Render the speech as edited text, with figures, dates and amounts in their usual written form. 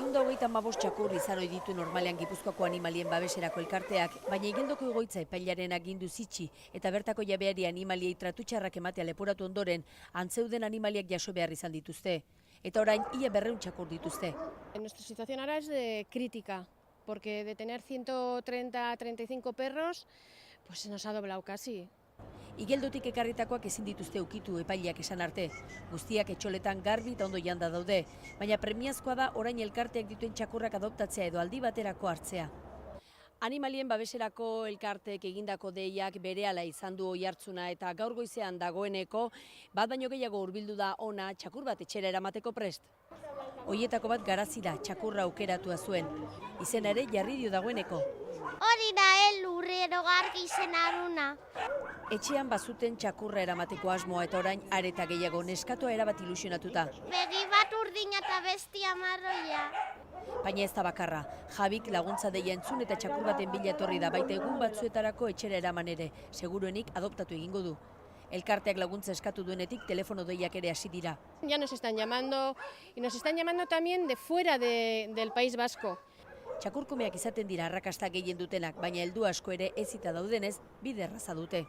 235 txakur izan ohi ditu normalean Gipuzkoako animalien babeserako elkarteak, baina Igeldoko egoitza epailaren agindu zitsi eta bertako jabeari animaliei tratu txarrak ematea leporatu ondoren, antzeuden animaliak jaso behar izan dituzte. Eta orain, ia 200 txakur dituzte. Nuestra situación ahora es de crítica, porque de tener 130 a 35 perros, pues se nos ha doblado casi. Igeldotik ekarritakoak ezin dituzte ukitu epaileak esan arte. Guztiak etxoletan garbi eta ondo janda daude, baina premiazkoa da orain elkarteak dituen txakurrak adoptatzea edo aldi baterako hartzea. Animalien babeserako elkarteek egindako deiak berehala izan du oihartzuna eta gaur goizean dagoeneko bat baino gehiago hurbildu da ona txakur bat etxera eramateko prest. Hoietako bat Garazi da, txakurra aukeratua zuen. Izena ere jarri dio dagoeneko. Hori da Lurrero Gargi izenaruna. Etxean bazuten txakurra eramateko asmoa eta orain areta gehiago neskatoa erabat ilusionatuta. Begi bat urdina eta bestia marroia. Baina ez da bakarra, Jabik laguntza deia entzun eta txakur baten bila etorri da baita egun batzuetarako etxera eraman ere, seguruenik adoptatu egingo du. Elkarteak laguntza eskatu duenetik telefono deiak ere hasi dira. Ya nos están llamando y nos están llamando también de fuera del País Vasco. Txakurkumeak izaten dira arrakasta gehien dutenak, baina heldu asko ere ezita daudenez bide erraza dute.